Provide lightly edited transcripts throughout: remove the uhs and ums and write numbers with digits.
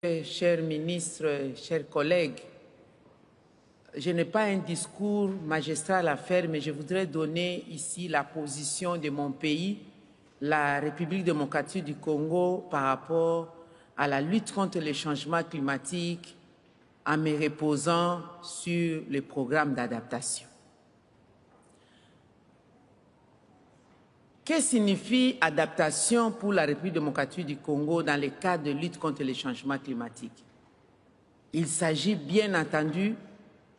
Chers ministres, chers collègues, je n'ai pas un discours magistral à faire, mais je voudrais donner ici la position de mon pays, la République démocratique du Congo, par rapport à la lutte contre les changements climatiques, en me reposant sur le programme d'adaptation. Que signifie adaptation pour la République démocratique du Congo dans le cadre de lutte contre les changements climatiques? Il s'agit bien entendu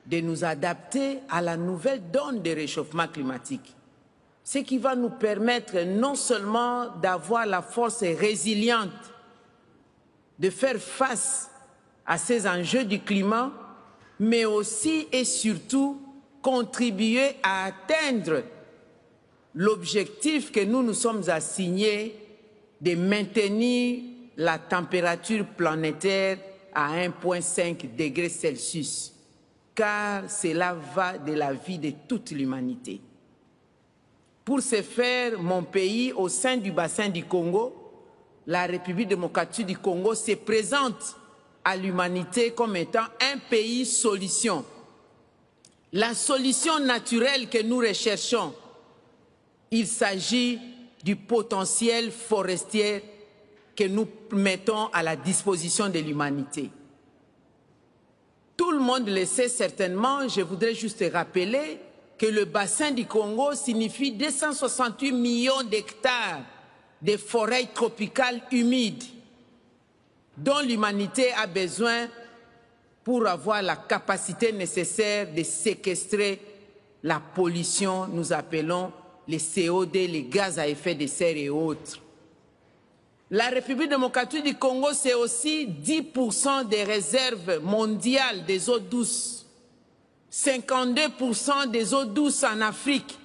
de nous adapter à la nouvelle donne de réchauffement climatique, ce qui va nous permettre non seulement d'avoir la force résiliente de faire face à ces enjeux du climat, mais aussi et surtout contribuer à atteindre l'objectif que nous nous sommes assignés de maintenir la température planétaire à 1,5 degré Celsius, car cela va de la vie de toute l'humanité. Pour ce faire, mon pays, au sein du bassin du Congo, la République démocratique du Congo se présente à l'humanité comme étant un pays solution. La solution naturelle que nous recherchons, il s'agit du potentiel forestier que nous mettons à la disposition de l'humanité. Tout le monde le sait certainement, je voudrais juste rappeler que le bassin du Congo signifie 268 millions d'hectares de forêts tropicales humides dont l'humanité a besoin pour avoir la capacité nécessaire de séquestrer la pollution, nous appelons les CO2, les gaz à effet de serre et autres. La République démocratique du Congo, c'est aussi 10% des réserves mondiales des eaux douces, 52% des eaux douces en Afrique,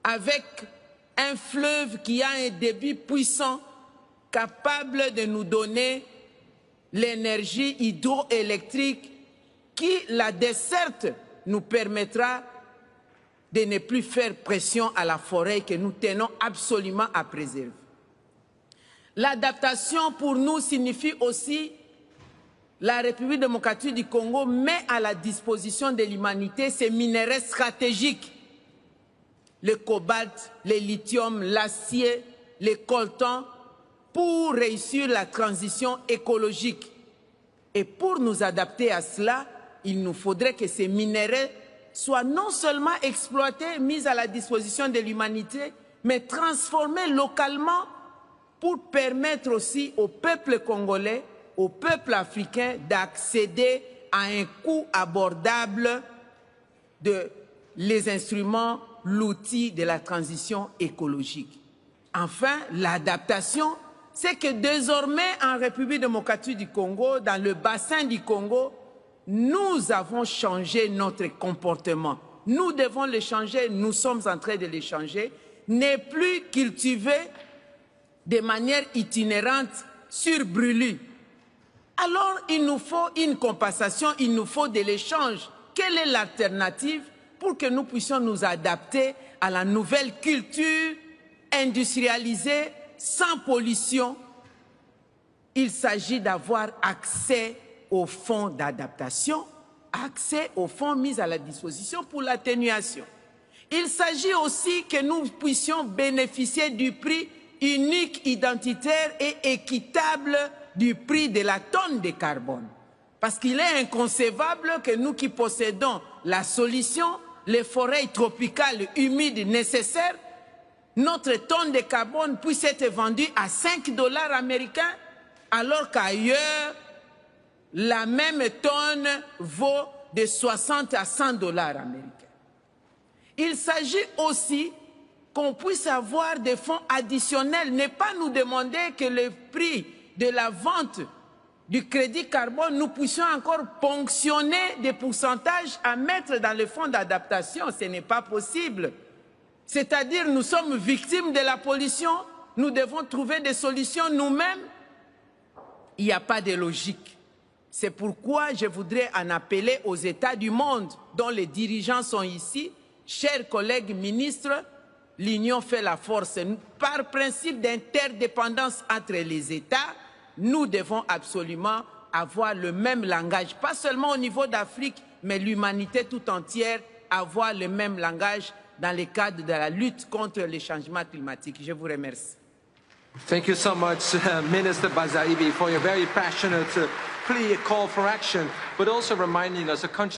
avec un fleuve qui a un débit puissant, capable de nous donner l'énergie hydroélectrique qui, la desserte, nous permettra de ne plus faire pression à la forêt que nous tenons absolument à préserver. L'adaptation pour nous signifie aussi la République démocratique du Congo met à la disposition de l'humanité ces minéraux stratégiques, le cobalt, le lithium, l'acier, le coltan, pour réussir la transition écologique. Et pour nous adapter à cela, il nous faudrait que ces minéraux soient non seulement exploités, mis à la disposition de l'humanité, mais transformés localement pour permettre aussi au peuple congolais, au peuple africain d'accéder à un coût abordable de les instruments, l'outil de la transition écologique. Enfin, l'adaptation, c'est que désormais en République démocratique du Congo, dans le bassin du Congo, nous avons changé notre comportement. Nous devons le changer, nous sommes en train de le changer. Ne plus cultiver de manière itinérante sur brûlis. Alors il nous faut une compensation, il nous faut de l'échange. Quelle est l'alternative pour que nous puissions nous adapter à la nouvelle culture industrialisée, sans pollution? Il s'agit d'avoir accès aux fonds d'adaptation, accès aux fonds mis à la disposition pour l'atténuation. Il s'agit aussi que nous puissions bénéficier du prix unique, identitaire et équitable du prix de la tonne de carbone. Parce qu'il est inconcevable que nous qui possédons la solution, les forêts tropicales humides nécessaires, notre tonne de carbone puisse être vendue à 5 $ américains, alors qu'ailleurs, la même tonne vaut de 60 à 100 $ américains. Il s'agit aussi qu'on puisse avoir des fonds additionnels, ne pas nous demander que le prix de la vente du crédit carbone, nous puissions encore ponctionner des pourcentages à mettre dans le fonds d'adaptation. Ce n'est pas possible. C'est-à-dire, nous sommes victimes de la pollution, nous devons trouver des solutions nous-mêmes. Il n'y a pas de logique. C'est pourquoi je voudrais en appeler aux États du monde, dont les dirigeants sont ici. Chers collègues ministres, l'union fait la force. Par principe d'interdépendance entre les États, nous devons absolument avoir le même langage, pas seulement au niveau d'Afrique, mais l'humanité tout entière avoir le même langage dans le cadre de la lutte contre les changements climatiques. Je vous remercie. Thank you so much, Minister Bazaibi, for your very passionate plea, call for action, but also reminding us a country